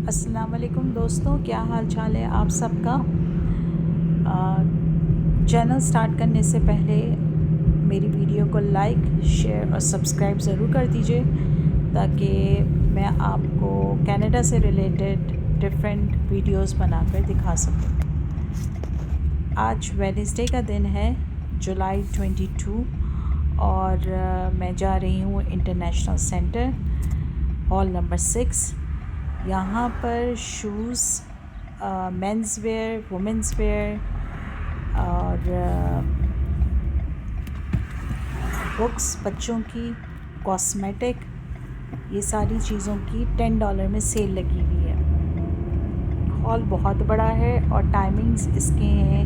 अस्सलाम वालेकुम दोस्तों, क्या हाल चाल है आप सबका। चैनल स्टार्ट करने से पहले मेरी वीडियो को लाइक, शेयर और सब्सक्राइब ज़रूर कर दीजिए ताकि मैं आपको कनाडा से रिलेटेड डिफरेंट वीडियोस बनाकर दिखा सकूं। आज वेडनेसडे का दिन है, जुलाई 22 और मैं जा रही हूँ इंटरनेशनल सेंटर, हॉल नंबर 6। यहाँ पर shoes, men's wear, women's wear और बुक्स, बच्चों की, कॉस्मेटिक, ये सारी चीज़ों की $10 में सेल लगी हुई है। हॉल बहुत बड़ा है और टाइमिंग्स इसके हैं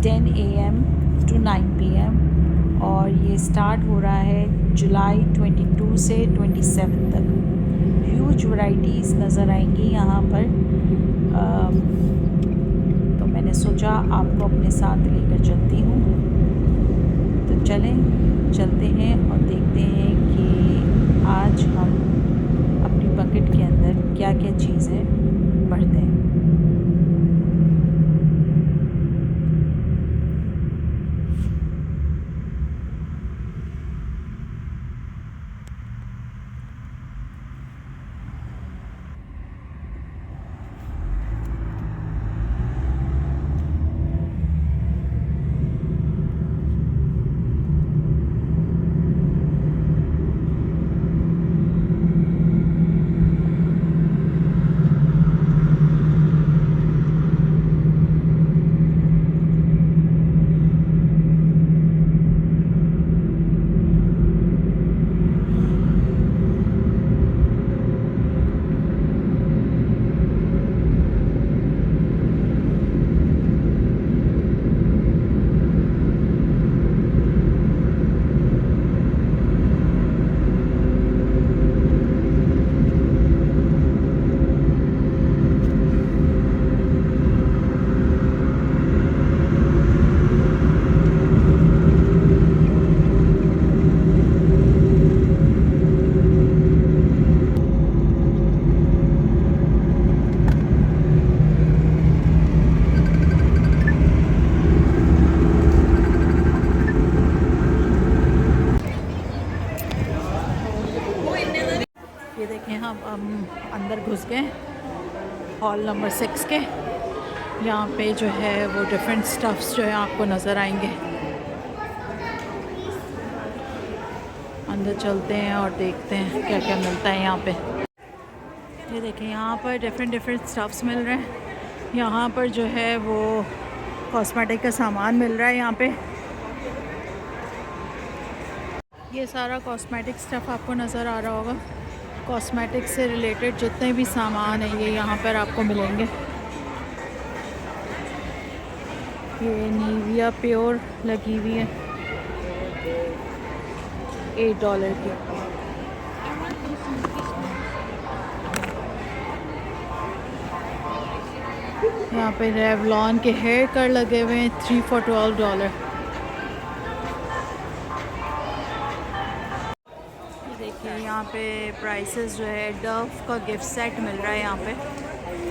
10 AM to 9 PM और ये स्टार्ट हो रहा है जुलाई 22 से 27 तक। ह्यूज वैराइटीज़ नज़र आएंगी यहाँ पर। तो मैंने सोचा आपको अपने साथ लेकर चलती हूँ। तो चलते हैं और देखते हैं कि आज हम अपनी बकेट के अंदर क्या क्या चीज़ें भरते हैं। ये देखें, हम अंदर घुस गए हॉल नंबर 6 के। यहाँ पे जो है वो डिफरेंट स्टफ्स जो है आपको नज़र आएंगे। अंदर चलते हैं और देखते हैं क्या क्या मिलता है यहाँ पे। ये देखें, यहाँ पर डिफरेंट स्टफ्स मिल रहे हैं। यहाँ पर जो है वो कॉस्मेटिक का सामान मिल रहा है। यहाँ पे ये सारा कॉस्मेटिक स्टफ़ आपको नज़र आ रहा होगा। कॉस्मेटिक से रिलेटेड जितने भी सामान हैं ये यहाँ पर आपको मिलेंगे। ये निविया प्योर लगी हुई है $8 की। यहाँ पे रेवलॉन के हेयर कट लगे हुए हैं 3 for $12। देखिए यहाँ पे प्राइसेस जो है, डव का गिफ्ट सेट मिल रहा है यहाँ पे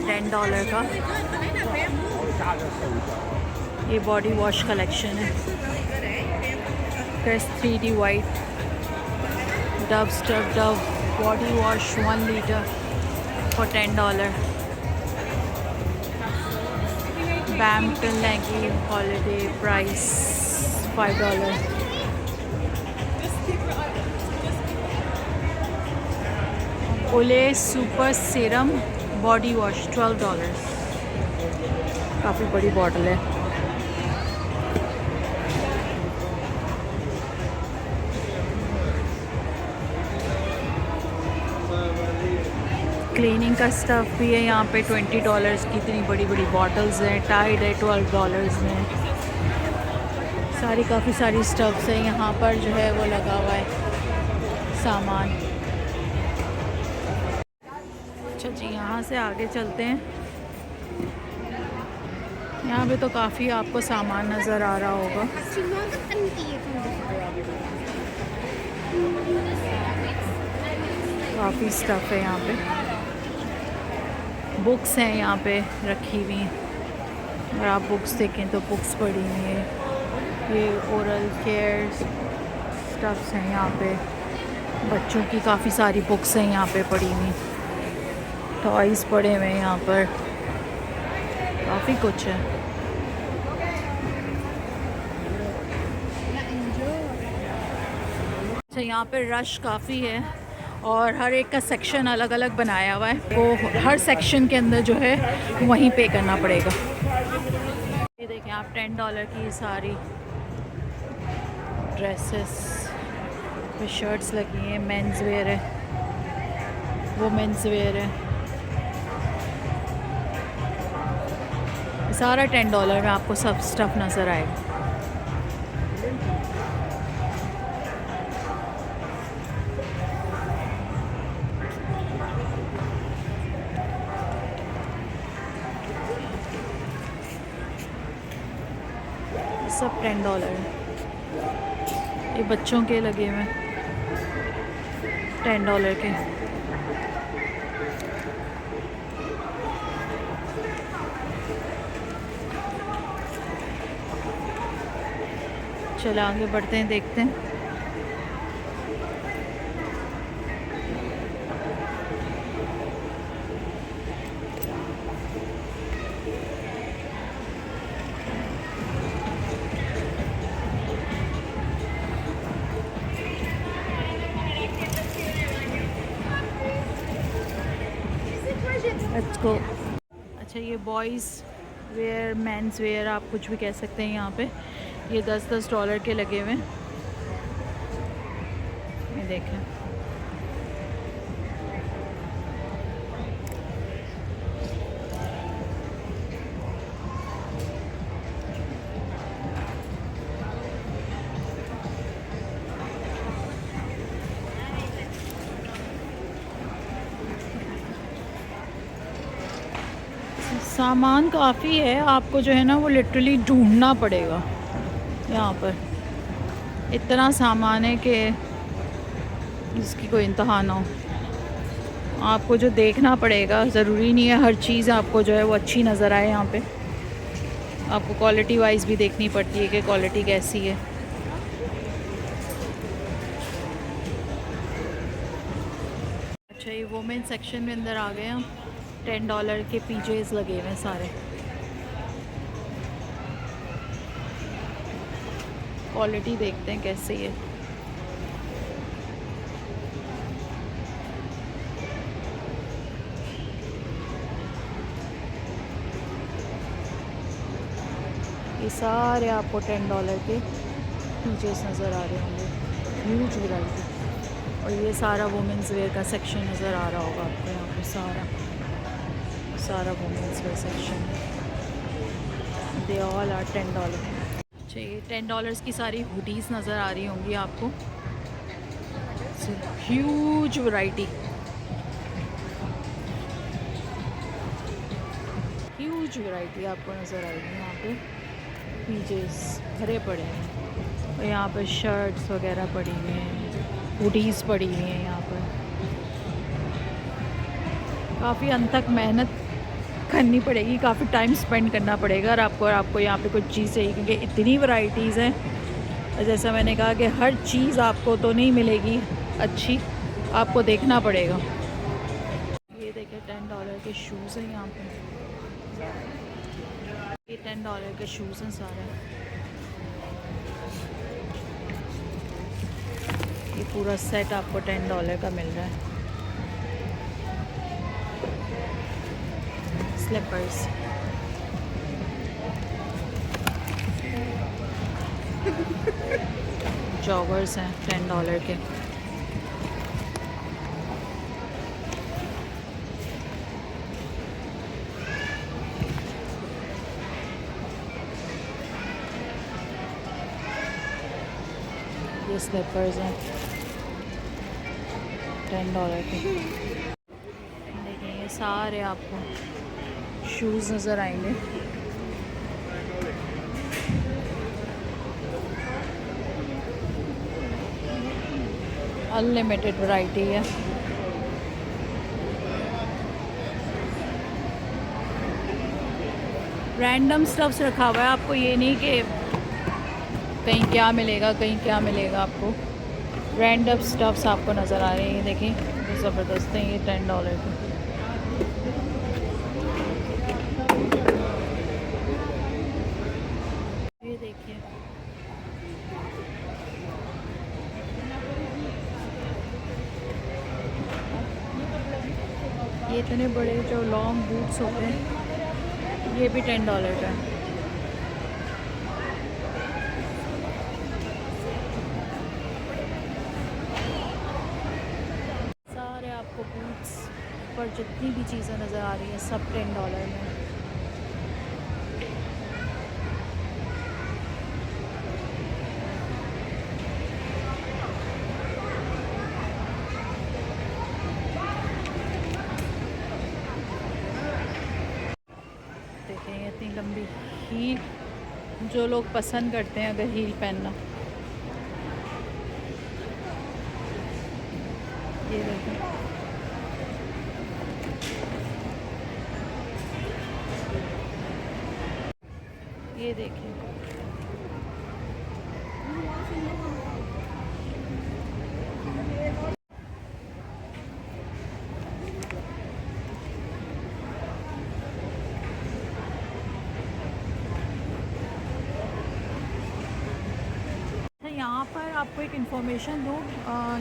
$10 का। ये बॉडी वॉश कलेक्शन है, press 3D white Dove stuff Dove body wash 1 litre for $10। बैम्पटन लेगी हॉलीडे प्राइस $5। ओले सुपर सीरम बॉडी वॉश $12। काफ़ी बड़ी बॉटल है। क्लीनिंग का स्टफ़ भी है यहाँ पे $20 की। इतनी बड़ी बड़ी बॉटल्स हैं। टाइड है $12 में। काफ़ी सारी स्टफ्स हैं यहाँ पर जो है वो लगा हुआ है सामान। अच्छा जी, यहाँ से आगे चलते हैं। यहाँ पे तो काफ़ी आपको सामान नज़र आ रहा होगा। काफ़ी स्टफ़ है यहाँ पे। बुक्स हैं यहाँ पे रखी हुई। और आप बुक्स देखें तो बुक्स पड़ी हुई हैं। ये ओरल केयर स्टफ्स हैं यहाँ पे। बच्चों की काफ़ी सारी बुक्स हैं यहाँ पे पड़ी हुई। टॉयज़ पड़े हुए हैं यहाँ पर, काफ़ी कुछ है। अच्छा, यहाँ पे रश काफ़ी है और हर एक का सेक्शन अलग अलग बनाया हुआ है। वो हर सेक्शन के अंदर जो है वहीं पे करना पड़ेगा। ये देखें आप, $10 की सारी ड्रेसेस पे शर्ट्स लगी हैं। मेंस वेयर है, वुमेंस वेयर है। सारा $10 में आपको सब स्टफ़ नज़र आएगा। सब $10 है। ये बच्चों के लगे हुए $10 के। चलो आगे बढ़ते हैं, देखते हैं। Let's go. अच्छा, ये बॉयज़ वेयर, मेंस वेयर, आप कुछ भी कह सकते हैं। यहाँ पे ये $10 के लगे हुए हैं। ये देखें, सामान काफ़ी है। आपको जो है ना वो लिटरली ढूंढना पड़ेगा। यहाँ पर इतना सामान है कि इसकी कोई इंतहा ना हो। आपको जो देखना पड़ेगा, ज़रूरी नहीं है हर चीज़ आपको जो है वो अच्छी नज़र आए। यहाँ पे आपको क्वालिटी वाइज भी देखनी पड़ती है कि क्वालिटी कैसी है। अच्छा, ये वोमेन सेक्शन में अंदर आ गए हम। $10 के पीजेस लगे हुए हैं सारे। क्वालिटी देखते हैं कैसी है। ये सारे आपको $10 के पीजेस नज़र आ रहे होंगे, ह्यूज वैरायटी। और ये सारा वुमेंस वेयर का सेक्शन नज़र आ रहा होगा आपको। यहाँ पे सारा women's wear section, they all are $10। अच्छा, ये $10 की सारी हुडीज़ नज़र आ रही होंगी आपको। ह्यूज वैरायटी, ह्यूज वैरायटी आपको नज़र आएगी। यहाँ पे पीजेस भरे पड़े हैं और यहाँ पर शर्ट्स वगैरह पड़ी हुई हैं, हुडीज़ पड़ी हुई हैं। यहाँ पर काफ़ी अंत तक मेहनत करनी पड़ेगी, काफ़ी टाइम स्पेंड करना पड़ेगा और आपको यहाँ पे कुछ चीज़ चाहिए, क्योंकि इतनी वैरायटीज़ हैं। जैसा मैंने कहा कि हर चीज़ आपको तो नहीं मिलेगी अच्छी, आपको देखना पड़ेगा। ये देखिए $10 के शूज़ हैं यहाँ पे। ये $10 के शूज़ हैं सारे। ये पूरा सेट आपको $10 का मिल रहा है। स्लीपर्स, जॉगर्स हैं $10 के। ये स्लीपर्स हैं $10 के। देखिए ये सारे आपको शूज़ नज़र आएंगे। अनलिमिटेड वैरायटी है। रैंडम स्टफ्स रखा हुआ है, आपको ये नहीं कि कहीं क्या मिलेगा कहीं क्या मिलेगा, आपको रैंडम स्टफ्स आपको नज़र आ रहे हैं। ये देखें ज़बरदस्त है, ये $10 के। ये देखिए ये इतने बड़े जो लॉन्ग बूट्स होते हैं, ये भी $10 का है। सारे आपको बूट्स पर जितनी भी चीज़ें नज़र आ रही हैं सब $10 में। देखें इतनी लंबी हील, जो लोग पसंद करते हैं अगर हील पहनना, ये देखें। ये देखिए यहाँ पर आपको एक इन्फॉर्मेशन दूँ,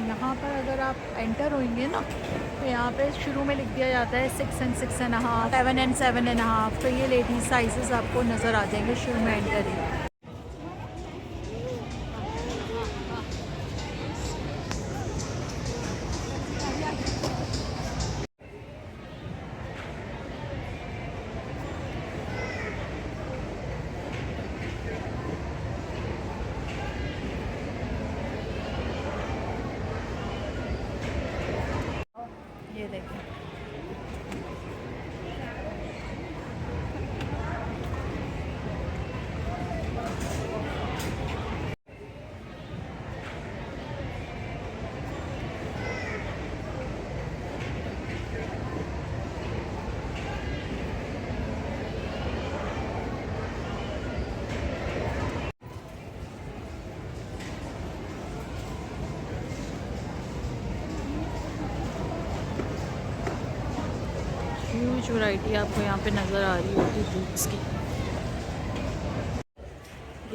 यहाँ पर अगर आप एंटर होंगे ना तो यहाँ पे शुरू में लिख दिया जाता है 6 and 6.5, 7 and 7.5। तो ये लेडीज़ साइज़ आपको नज़र आ जाएंगे शुरू में एंटर ही। ये देखें ह्यूज वैरायटी आपको यहाँ पे नज़र आ रही होगी बूट्स की।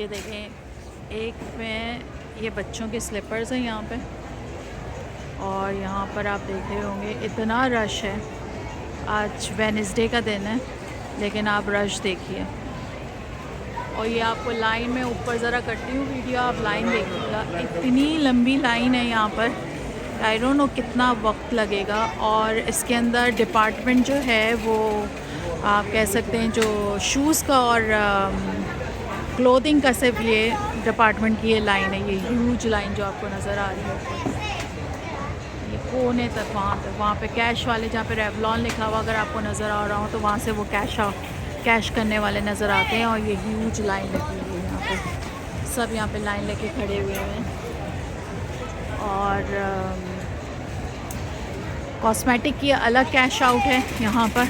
ये देखें एक में ये बच्चों के स्लीपर्स हैं यहाँ पे, और यहाँ पर आप देख रहे होंगे इतना रश है। आज वेडनेसडे का दिन है लेकिन आप रश देखिए। और ये आपको लाइन में ऊपर ज़रा करती हूँ वीडियो, आप लाइन देखिएगा, इतनी लंबी लाइन है यहाँ पर, आई डोंट नो कितना वक्त लगेगा। और इसके अंदर डिपार्टमेंट जो है वो आप कह सकते हैं जो शूज़ का और क्लोथिंग का सिर्फ ये डिपार्टमेंट की ये लाइन है, ये ह्यूज लाइन जो आपको नज़र आ रही है ये कोने तक। वहाँ पे कैश वाले जहाँ पे रेवलॉन लिखा हुआ अगर आपको नज़र आ रहा हो तो वहाँ से वो कैश करने वाले नज़र आते हैं। और ये ह्यूज लाइन लगी हुई है यहाँ पे, सब यहाँ पे लाइन लेके खड़े हुए हैं। और कॉस्मेटिक की अलग कैश आउट है यहाँ पर,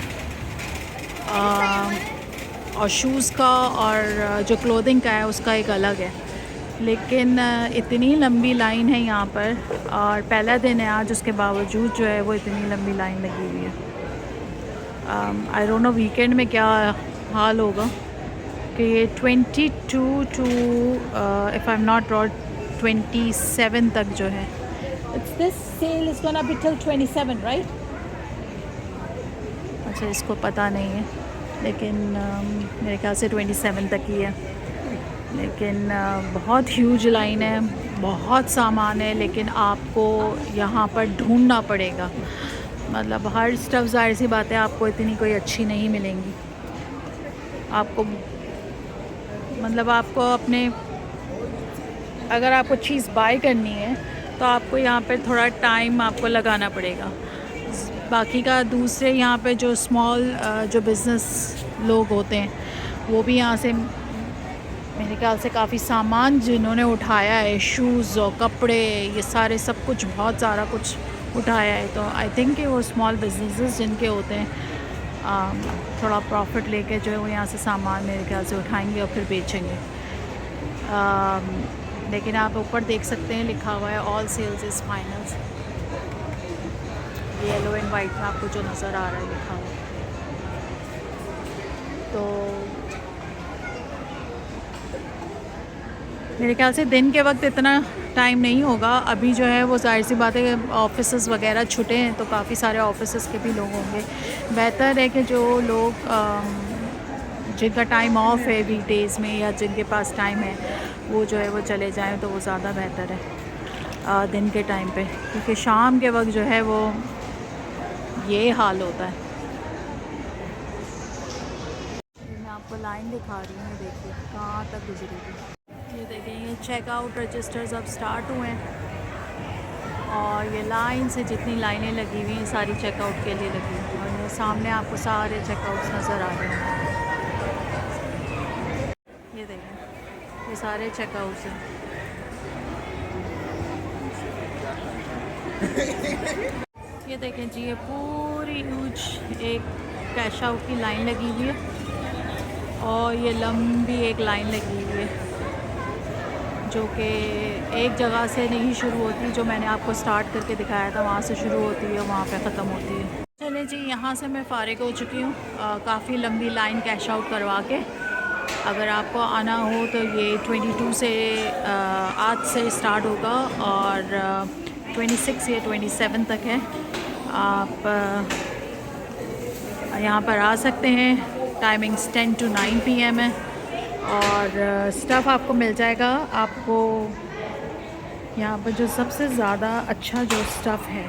और शूज़ का और जो क्लोथिंग का है उसका एक अलग है। लेकिन इतनी लंबी लाइन है यहाँ पर, और पहला दिन है आज, उसके बावजूद जो है वो इतनी लंबी लाइन लगी हुई है। आई डोंट नो वीकेंड में क्या हाल होगा कि ये 22 to if I am not wrong 27 तक जो है। It's this sale is gonna be till 27 right? अच्छा इसको पता नहीं है, लेकिन मेरे ख्याल से 27 तक ही है। लेकिन बहुत ह्यूज लाइन है, बहुत सामान है, लेकिन आपको यहाँ पर ढूंढना पड़ेगा। मतलब हर स्टफ़ ज़ाहिर सी बात है आपको इतनी कोई अच्छी नहीं मिलेंगी। आपको मतलब आपको अपने अगर आपको चीज़ बाय करनी है तो आपको यहाँ पे थोड़ा टाइम आपको लगाना पड़ेगा। बाकी का दूसरे यहाँ पे जो स्मॉल जो बिज़नेस लोग होते हैं वो भी यहाँ से मेरे ख्याल से काफ़ी सामान जिन्होंने उठाया है, शूज़ और कपड़े, ये सारे सब कुछ बहुत सारा कुछ उठाया है। तो आई थिंक कि वो स्मॉल बिजनेसेस जिनके होते हैं थोड़ा प्रॉफिट लेके जो है वो यहाँ से सामान मेरे ख्याल से उठाएंगे और फिर बेचेंगे। लेकिन आप ऊपर देख सकते हैं लिखा हुआ है all sales is finals, yellow and white में आपको जो नज़र आ रहा है लिखा हुआ। तो मेरे ख्याल से दिन के वक्त इतना टाइम नहीं होगा, अभी जो है वो जाहिर सी बात है ऑफिसेस वगैरह छुटे हैं तो काफ़ी सारे ऑफिसेस के भी लोग होंगे। बेहतर है कि जो लोग जिनका टाइम ऑफ है वीकडेज़ में या जिनके पास टाइम है वो जो है वो चले जाएं तो वो ज़्यादा बेहतर है दिन के टाइम पे, क्योंकि शाम के वक्त जो है वो ये हाल होता है। मैं आपको लाइन दिखा रही हूँ, देखिए कहाँ तक गुजरी थी। ये देखें, ये चेकआउट रजिस्टर्स अब स्टार्ट हुए हैं और ये लाइन से जितनी लाइनें लगी हुई हैं सारी चेकआउट के लिए लगी हुई हैं और ये सामने आपको सारे चेकआउट्स नज़र आ रहे हैं। ये देखें, ये सारे चेकआउट्स हैं। ये देखें जी, ये पूरी ह्यूज एक कैश आउट की लाइन लगी हुई है और ये लंबी एक लाइन लगी हुई है जो कि एक जगह से नहीं शुरू होती, जो मैंने आपको स्टार्ट करके दिखाया था वहाँ से शुरू होती है वहाँ पे ख़त्म होती है। चले जी, यहाँ से मैं फ़ारिग हो चुकी हूँ काफ़ी लंबी लाइन कैश आउट करवा के। अगर आपको आना हो तो ये 22 से आज से स्टार्ट होगा और 26 या 27 तक है। आप यहाँ पर आ सकते हैं। टाइमिंग्स 10 to 9 PM है और स्टफ़ आपको मिल जाएगा। आपको यहाँ पर जो सबसे ज़्यादा अच्छा जो स्टफ़ है,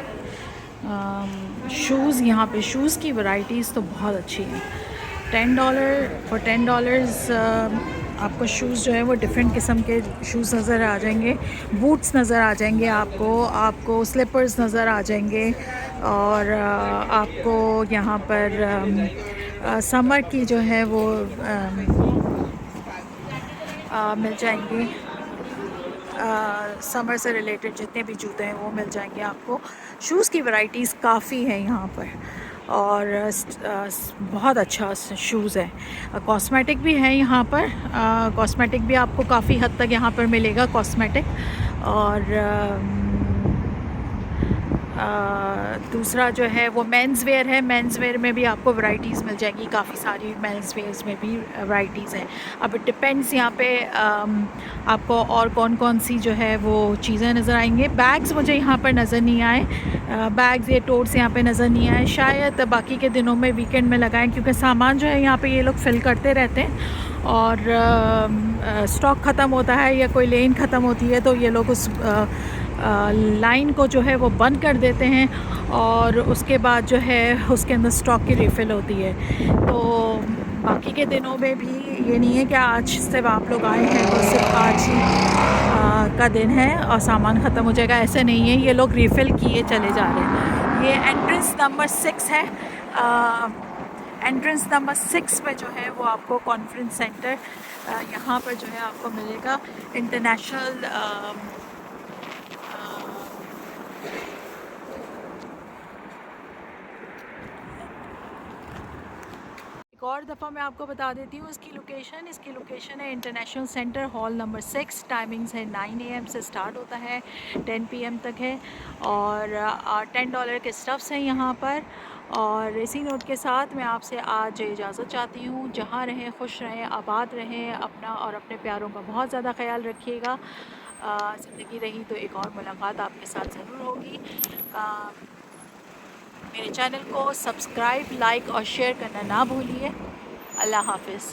शूज़, यहाँ पे शूज़ की वैराइटीज़ तो बहुत अच्छी हैं। $10 आपको शूज़ जो है वो डिफरेंट किस्म के शूज़ नज़र आ जाएंगे, बूट्स नज़र आ जाएंगे, आपको स्लीपर्स नज़र आ जाएंगे और आपको यहाँ पर समर की जो है वो मिल जाएंगे। समर से रिलेटेड जितने भी जूते हैं वो मिल जाएंगे आपको। शूज़ की वैराइटीज़ काफ़ी है यहाँ पर और बहुत अच्छा शूज़ है। कॉस्मेटिक भी है यहाँ पर, कॉस्मेटिक भी आपको काफ़ी हद तक यहाँ पर मिलेगा कॉस्मेटिक। और दूसरा जो है वो मेंस वेयर है। मेंस वेयर में भी आपको वैराइटीज़ मिल जाएंगी, काफ़ी सारी मेंस वेयर्स में भी वैराइटीज़ हैं। अब इट डिपेंड्स यहाँ पे आपको और कौन कौन सी जो है वो चीज़ें नज़र आएंगे। बैग्स मुझे यहाँ पर नज़र नहीं आए, बैग्स या टोट्स यहाँ पे नज़र नहीं आए। शायद बाकी के दिनों में वीकेंड में लगाएं, क्योंकि सामान जो है यहाँ पे ये लोग फिल करते रहते हैं और स्टॉक ख़त्म होता है या कोई लेन ख़त्म होती है तो ये लोग उस लाइन को जो है वो बंद कर देते हैं और उसके बाद जो है उसके अंदर स्टॉक की रिफ़िल होती है। तो बाकी के दिनों में भी ये नहीं है कि आज सिर्फ आप लोग आए हैं तो सिर्फ आज ही का दिन है और सामान ख़त्म हो जाएगा, ऐसे नहीं है। ये लोग रिफ़िल किए चले जा रहे हैं। ये एंट्रेंस नंबर 6 है। एंट्रेंस नंबर 6 में जो है वो आपको कॉन्फ्रेंस सेंटर यहाँ पर जो है आपको मिलेगा। इंटरनेशनल एक और दफ़ा मैं आपको बता देती हूँ इसकी लोकेशन है international centre hall number 6। Timings है 9 AM से स्टार्ट होता है, 10 PM तक है और $10 के स्टफ्स हैं यहाँ पर। और इसी नोट के साथ मैं आपसे आज इजाज़त चाहती हूँ। जहाँ रहें खुश रहें, आबाद रहें, अपना और अपने प्यारों का बहुत ज़्यादा ख्याल रखिएगा। ज़िंदगी रही तो एक और मुलाकात आपके साथ ज़रूर होगी। मेरे चैनल को सब्सक्राइब, लाइक और शेयर करना ना भूलिए। अल्लाह हाफ़िज़।